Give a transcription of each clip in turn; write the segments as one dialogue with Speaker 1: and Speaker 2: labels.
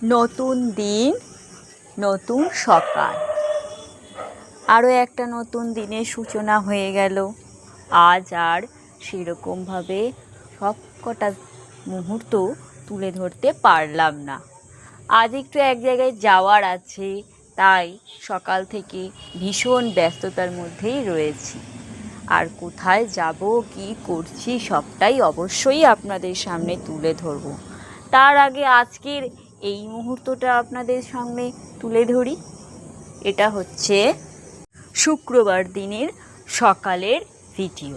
Speaker 1: নতুন দিন, নতুন সকাল। আরও একটা নতুন দিনের সূচনা হয়ে গেল। আজ আর সেরকমভাবে সব কটা মুহূর্ত তুলে ধরতে পারলাম না। আজ একটু এক জায়গায় যাওয়ার আছে, তাই সকাল থেকে ভীষণ ব্যস্ততার মধ্যেই রয়েছি। আর কোথায় যাব, কি করছি, সবটাই অবশ্যই আপনাদের সামনে তুলে ধরব। তার আগে আজকের এই মুহূর্তটা আপনাদের সামনে তুলে ধরি। এটা হচ্ছে শুক্রবার দিনের সকালের ভিডিও।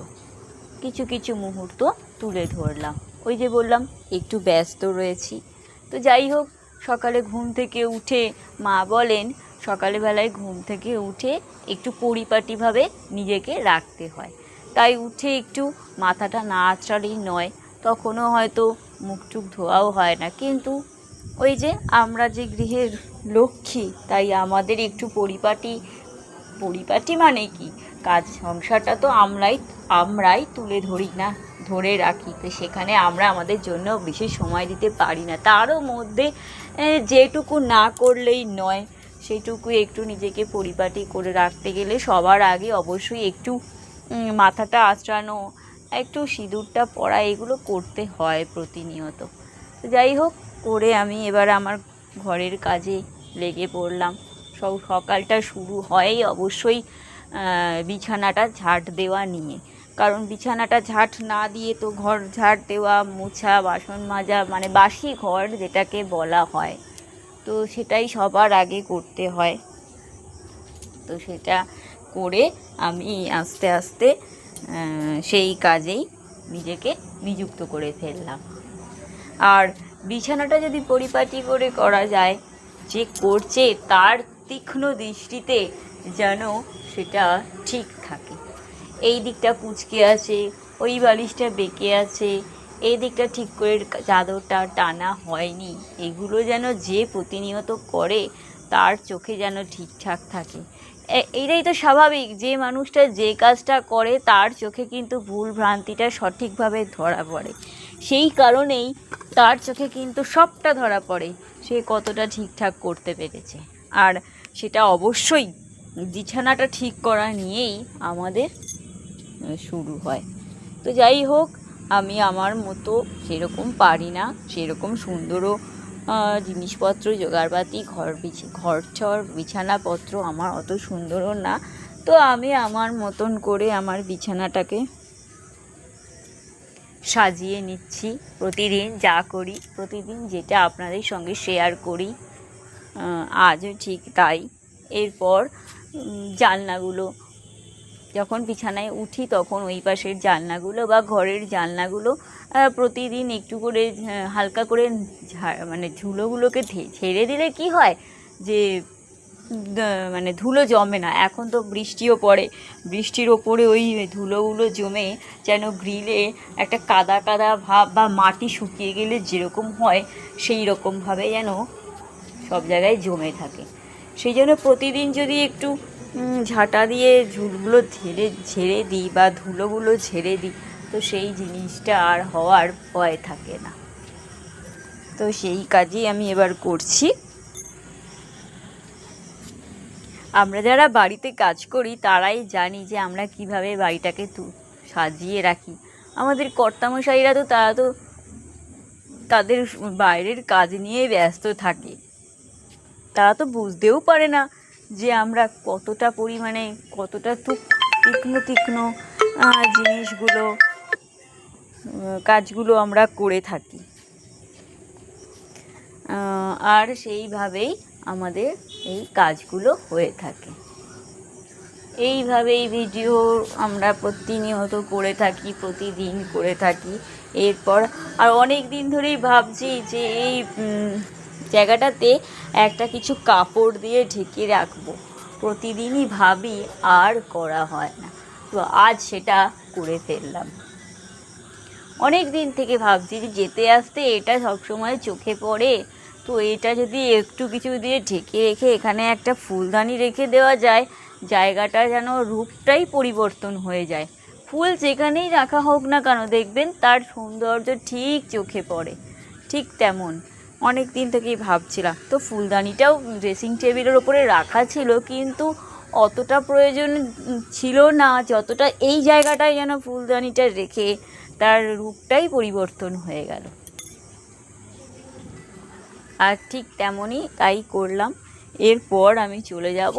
Speaker 1: কিছু কিছু মুহূর্ত তুলে ধরলাম। ওই যে বললাম একটু ব্যস্ত রয়েছি। তো যাই হোক, সকালে ঘুম থেকে উঠে মা বলেন সকালবেলায় ঘুম থেকে উঠে একটু পরিপাটিভাবে নিজেকে রাখতে হয়। তাই উঠে একটু মাথাটা না আঁচড়ালেই নয়, তখনও হয়তো মুখ টুক ধোয়াও হয় না। কিন্তু ওই যে আমরা যে গৃহের লক্ষ্মী, তাই আমাদের একটু পরিপাটি মানে কি, কাজ সংসারটা তো আমরাই তুলে ধরি না, ধরে রাখি। তো সেখানে আমরা আমাদের জন্য বেশি সময় দিতে পারি না। তারও মধ্যে যেটুকু না করলেই নয়, সেইটুকু একটু নিজেকে পরিপাটি করে রাখতে গেলে সবার আগে অবশ্যই একটু মাথাটা আঁচড়ানো, একটু সিঁদুরটা পরা, এগুলো করতে হয় প্রতিনিয়ত। তো যাই হোক, করে আমি এবার আমার ঘরের কাজে লেগে পড়লাম। সকালটা শুরু হয় অবশ্যই বিছানাটা ঝাঁট দেওয়া নিয়ে। কারণ বিছানাটা ঝাঁট না দিয়ে তো ঘর ঝাঁট দেওয়া, মোছা, বাসন মাজা, মানে বাসি ঘর যেটাকে বলা হয়, তো সেটাই সবার আগে করতে হয়। তো সেটা করে আমি আস্তে আস্তে সেই কাজেই নিজেকে নিযুক্ত করে ফেললাম। আর বিছানাটা যদি পরিপাটি করে করা যায়, যে করছে তার তীক্ষ্ণ দৃষ্টিতে যেন সেটা ঠিক থাকে। এই দিকটা কুঁচকে আছে, ওই বালিশটা বেঁকে আছে, এই দিকটা ঠিক করে চাদরটা টানা হয়নি, এগুলো যেন যে প্রতিনিয়ত করে তার চোখে যেন ঠিকঠাক থাকে। এইটাই তো স্বাভাবিক, যে মানুষটা যে কাজটা করে তার চোখে কিন্তু ভুল ভ্রান্তিটা সঠিকভাবে ধরা পড়ে। সেই কারণেই তার চোখে কিন্তু সবটা ধরা পড়ে, সে কতটা ঠিকঠাক করতে পেরেছে। আর সেটা অবশ্যই বিছানাটা ঠিক করা নিয়েই আমাদের শুরু হয়। তো যাই হোক, আমি আমার মতো সেরকম পারি না, সেরকম সুন্দরও জিনিসপত্র জোগাড়পাতি, ঘরচর বিছানাপত্র আমার অত সুন্দরও না। তো আমি আমার মতন করে আমার বিছানাটাকে সাজিয়ে নিচ্ছি। প্রতিদিন যা করি, প্রতিদিন যেটা আপনাদের সঙ্গে শেয়ার করি, আজও ঠিক তাই। এরপর জানলাগুলো, যখন বিছানায় উঠি তখন ওই পাশের জানলাগুলো বা ঘরের জানলাগুলো প্রতিদিন একটু করে হালকা করে মানে ধুলোগুলোকে ঝেড়ে দিলে কি হয় যে মানে ধুলো জমে না। এখন তো বৃষ্টিও পড়ে, বৃষ্টির ওপরে ওই ধুলোগুলো জমে যেন গ্রিলে একটা কাদা কাদা ভাব, বা মাটি শুকিয়ে গেলে যেরকম হয় সেই রকমভাবে যেন সব জায়গায় জমে থাকে। সেই জন্য প্রতিদিন যদি একটু ঝাঁটা দিয়ে ঝুলগুলো ঝেড়ে দিই বা ধুলোগুলো ঝেড়ে দিই, তো সেই জিনিসটা আর হওয়ার ভয় থাকে না। তো সেই কাজই আমি এবার করছি। আমরা যারা বাড়িতে কাজ করি তারাই জানি যে আমরা কিভাবে বাড়িটাকে সাজিয়ে রাখি। আমাদের কর্তামশাইরা তো তারা তো তাদের বাইরের কাজ নিয়ে ব্যস্ত থাকে, তারা তো বুঝতেও পারে না যে আমরা কতটা পরিমাণে, কতটা তীক্ষ্ণ জিনিসগুলো, কাজগুলো আমরা করে থাকি। আর সেইভাবেই আমাদের এই কাজগুলো হয়ে থাকে। এইভাবেই ভিডিও আমরা প্রতিনিয়ত করে থাকি, প্রতিদিন করে থাকি। এরপর আর অনেক দিন ধরেই ভাবছি যে এই জায়গাটাতে একটা কিছু কাপড় দিয়ে ঢেকে রাখবো। প্রতিদিনই ভাবি, আর করা হয় না। তো আজ সেটা করে ফেললাম। অনেক দিন থেকে ভাবছি যে যেতে আসতে এটা সবসময় চোখে পড়ে, তো এটা যদি একটু কিছু দিয়ে ঢেকে রেখে এখানে একটা ফুলদানি রেখে দেওয়া যায়, জায়গাটা যেন রূপটাই পরিবর্তন হয়ে যায়। ফুল যেখানেই রাখা হোক না কেন, দেখবেন তার সৌন্দর্য ঠিক চোখে পড়ে। ঠিক তেমন অনেক দিন থেকেই ভাবছিলাম। তো ফুলদানিটাও ড্রেসিং টেবিলের ওপরে রাখা ছিল, কিন্তু অতটা প্রয়োজন ছিল না যতটা এই জায়গাটায় যেন ফুলদানিটা রেখে তার রূপটাই পরিবর্তন হয়ে গেল। আর ঠিক তেমনই তাই করলাম। এরপর আমি চলে যাব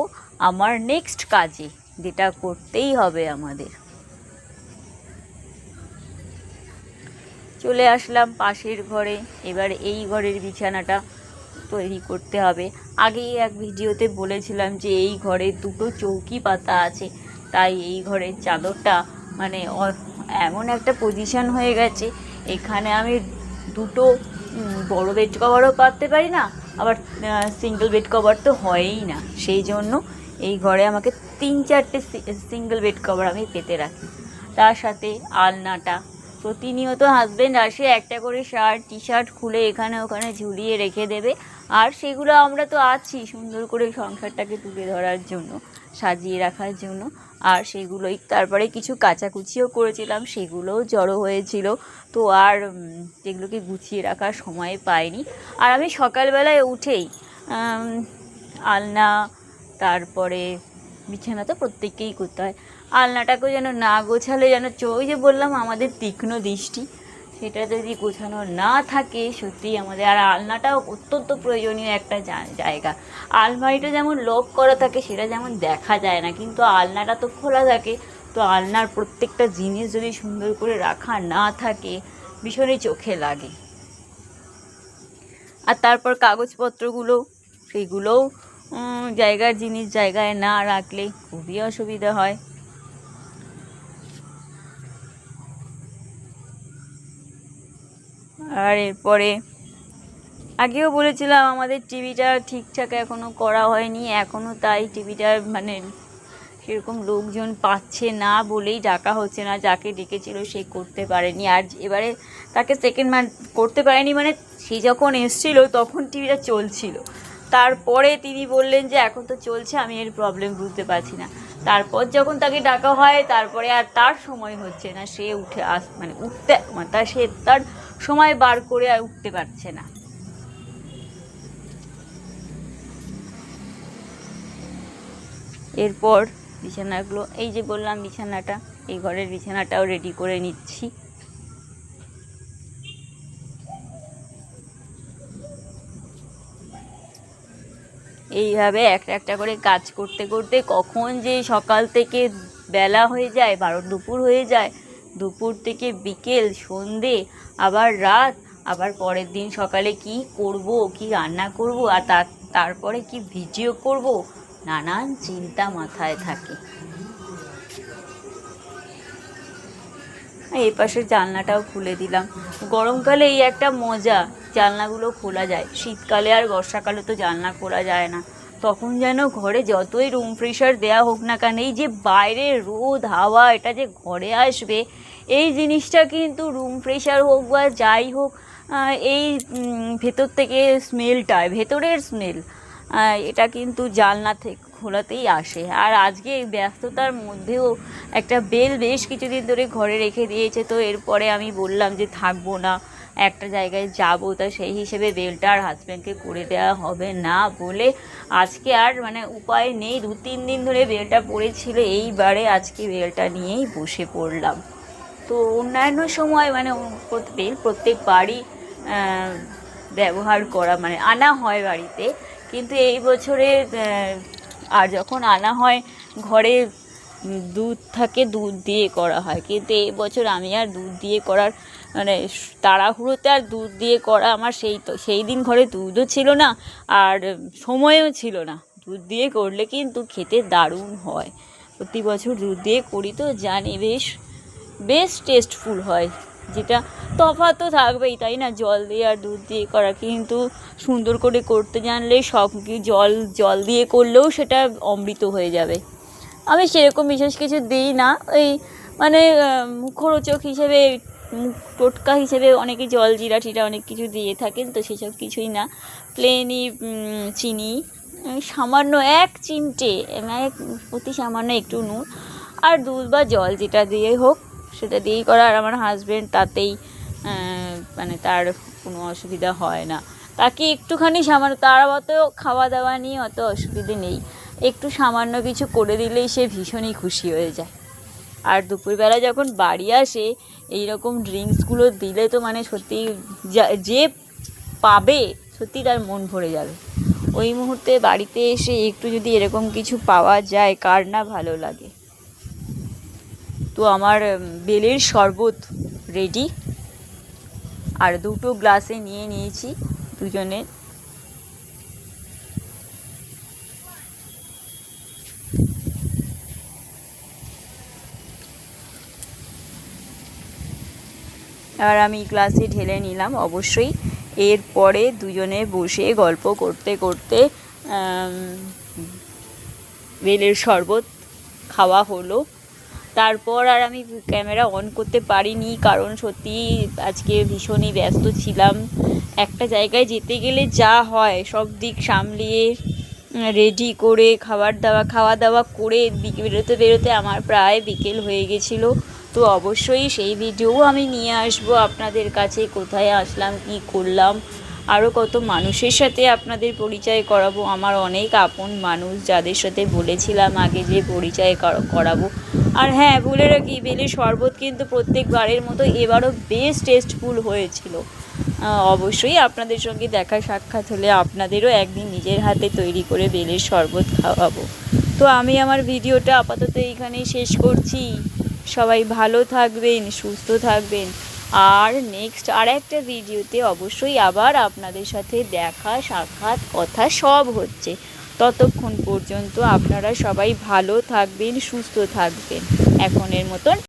Speaker 1: আমার নেক্সট কাজে, যেটা করতেই হবে আমাদের। চলে আসলাম পাশের ঘরে। এবার এই ঘরের বিছানাটা তৈরি করতে হবে। আগেই এক ভিডিওতে বলেছিলাম যে এই ঘরে দুটো চৌকি পাতা আছে, তাই এই ঘরের চাদরটা মানে এমন একটা পজিশন হয়ে গেছে, এখানে আমি দুটো বড় বেড কভারও পাততে পারি না, আবার সিঙ্গেল বেড কভার তো হয়ই না। সেই জন্য এই ঘরে আমাকে 3-4টে সিঙ্গেল বেড কভার আমি পেতে রাখি। তার সাথে আলনাটা প্রতিনিয়ত হাজব্যান্ড আসে একটা করে শার্ট টি শার্ট খুলে এখানে ওখানে ঝুলিয়ে রেখে দেবে, আর সেগুলো আমরা তো আছি সুন্দর করে সংসারটাকে তুলে ধরার জন্য, সাজিয়ে রাখার জন্য। আর সেগুলোই তারপরে কিছু কাচাকুচিও করেছিলাম, সেগুলোও জড়ো হয়েছিল, তো আর যেগুলোকে গুছিয়ে রাখার সময় পাইনি। আর আমি সকালবেলায় উঠেই আলনা, তারপরে বিছানা তো প্রত্যেককেই করতে হয়, আলনাটাকেও যেন না গোছালে যেন ওই যে বললাম আমাদের তীক্ষ্ণ দৃষ্টি, সেটা যদি গোছানো না থাকে সত্যিই আমাদের। আর আলনাটাও অত্যন্ত প্রয়োজনীয় একটা জায়গা। আলমারিটা যেমন লক করা থাকে সেটা যেমন দেখা যায় না, কিন্তু আলনাটা তো খোলা থাকে। তো আলনার প্রত্যেকটা জিনিস যদি সুন্দর করে রাখা না থাকে ভীষণই চোখে লাগে। আর তারপর কাগজপত্রগুলো, সেইগুলোও জায়গার জিনিস জায়গায় না রাখলে খুবই অসুবিধা হয়। আর এরপরে আগেও বলেছিলাম আমাদের টিভিটা ঠিকঠাক এখনও করা হয়নি, এখনও তাই টিভিটার মানে সেরকম লোকজন পাচ্ছে না বলেই ডাকা হচ্ছে না। যাকে ডেকেছিল সে করতে পারেনি, আর এবারে তাকে সেকেন্ড করতে পারেনি মানে সে যখন এসছিল তখন টিভিটা চলছিল, তারপরে তিনি বললেন যে এখন তো চলছে, আমি এর প্রবলেম বুঝতে পারছি না। তারপর যখন তাকে ডাকা হয় তারপরে আর তার সময় হচ্ছে না, সে উঠতে সে তার সময় বার করে আর উঠতে পারছে না। এরপর বিছানাগুলো, এই যে বললাম বিছানাটা, এই ঘরের বিছানাটাও রেডি করে নিচ্ছি। এইভাবে একটা একটা করে কাজ করতে করতে কখন যে সকাল থেকে বেলা হয়ে যায়, দুপুর হয়ে যায়, দুপুর থেকে বিকেল, সন্ধে, আবার রাত, আবার পরের দিন সকালে কি করব, কি রান্না করব, আর তারপরে কি ভিডিও করব, নানান চিন্তা মাথায় থাকে। এই পাশের জানলাটাও খুলে দিলাম। গরমকালে এই একটা মজা, জানলাগুলো খোলা যায়। শীতকালে আর বর্ষাকালে তো জানলা খোলা যায় না, তখন যেন ঘরে যতই রুম প্রেশার দেওয়া হোক না কেন, এই যে বাইরে রোদ হাওয়া এটা যে ঘরে আসবে, এই জিনিসটা কিন্তু রুম প্রেশার হোক বা যাই হোক, এই ভেতর থেকে ভেতরের স্মেল, এটা কিন্তু জানলা থেকে খোলাতেই আসে। আর আজকে ব্যস্ততার মধ্যেও একটা বেল বেশ কিছুদিন ধরে ঘরে রেখে দিয়েছে, তো এরপরে আমি বললাম যে থাকবো না, একটা জায়গায় যাবো, তা সেই হিসেবে বেলটা আর হাজব্যান্ডকে করে দেওয়া হবে না বলে আজকে আর উপায় নেই, 2-3 দিন ধরে বেলটা পড়েছিল, এইবারে আজকে বেলটা নিয়েই বসে পড়লাম। তো অন্যান্য সময় বেল প্রত্যেকবারই ব্যবহার করা আনা হয় বাড়িতে, কিন্তু এই বছরে আর যখন আনা হয় ঘরে দুধ থাকে, দুধ দিয়ে করা হয়, কিন্তু এই বছর আমি আর দুধ দিয়ে করার তাড়াহুড়োতে আর দুধ দিয়ে করা আমার সেই দিন ঘরে দুধও ছিল না আর সময়ও ছিল না। দুধ দিয়ে করলে কিন্তু খেতে দারুণ হয়, প্রতি বছর দুধ দিয়ে করি তো জানি বেশ টেস্টফুল হয়, যেটা তফাৎ তো থাকবেই তাই না, জল দিয়ে আর দুধ দিয়ে করা, কিন্তু সুন্দর করে করতে জানলে সব জল দিয়ে করলেও সেটা অমৃত হয়ে যাবে। আমি সেরকম বিশেষ কিছু দিই না, ওই মুখরোচক হিসেবে, টোটকা হিসেবে অনেকে জল জিরা টিরা অনেক কিছু দিয়ে থাকেন, তো সেসব কিছুই না, প্লেনই চিনি, সামান্য 1 চিমটে অতি সামান্য একটু নুন আর দুধ বা জল যেটা দিয়ে হোক সেটা দিয়েই করা। আর আমার হাজব্যান্ড তাতেই তার কোনো অসুবিধা হয় না। কাকি একটুখানি সামান্য, তার অত খাওয়া দাওয়া নিয়ে অত অসুবিধে নেই, একটু সামান্য কিছু করে দিলেই সে ভীষণই খুশি হয়ে যায়। আর দুপুরবেলা যখন বাড়ি আসে এই রকম ড্রিঙ্কসগুলো দিলে তো মানে সত্যি যে পাবে সত্যি তার মন ভরে যাবে। ওই মুহূর্তে বাড়িতে এসে একটু যদি এরকম কিছু পাওয়া যায় কার না ভালো লাগে। তো আমার বেলের শরবত রেডি, আর 2টো গ্লাসে নিয়ে নিয়েছি দুজনে। আর আমি গ্লাসে ঢেলে নিলাম অবশ্যই। এরপরে দুজনে বসে গল্প করতে করতে বেলের শরবত খাওয়া হলো। তারপর আর আমি ক্যামেরা অন করতে পারিনি, কারণ সত্যি আজকে ভীষণই ব্যস্ত ছিলাম। একটা জায়গায় যেতে গেলে যা হয় সব দিক সামলিয়ে রেডি করে খাওয়া দাওয়া করে বেরোতে বেরোতে আমার প্রায় বিকেল হয়ে গেছিলো। তো অবশ্যই সেই ভিডিও আমি নিয়ে আসবো আপনাদের কাছে, কোথায় আসলাম, কি করলাম, আরও কত মানুষের সাথে আপনাদের পরিচয় করাবো। আমার অনেক আপন মানুষ যাদের সাথে বলেছিলাম আগে যে পরিচয় করাবো। আর হ্যাঁ, বলে রাখি, বেলের শরবত কিন্তু প্রত্যেকবারের মতো এবারও বেশ টেস্টফুল হয়েছিল। অবশ্যই আপনাদের সঙ্গে দেখা সাক্ষাৎ হলে আপনাদেরও একদিন নিজের হাতে তৈরি করে বেলের শরবত খাওয়াবো। তো আমি আমার ভিডিওটা আপাতত এইখানেই শেষ করছি। সবাই ভালো থাকবেন, সুস্থ থাকবেন, আর নেক্সট আর একটা ভিডিওতে অবশ্যই আবার আপনাদের সাথে দেখা সাক্ষাৎ কথা সব হচ্ছে। ততক্ষণ পর্যন্ত আপনারা সবাই ভালো থাকবেন, সুস্থ থাকবেন। এখনের মতন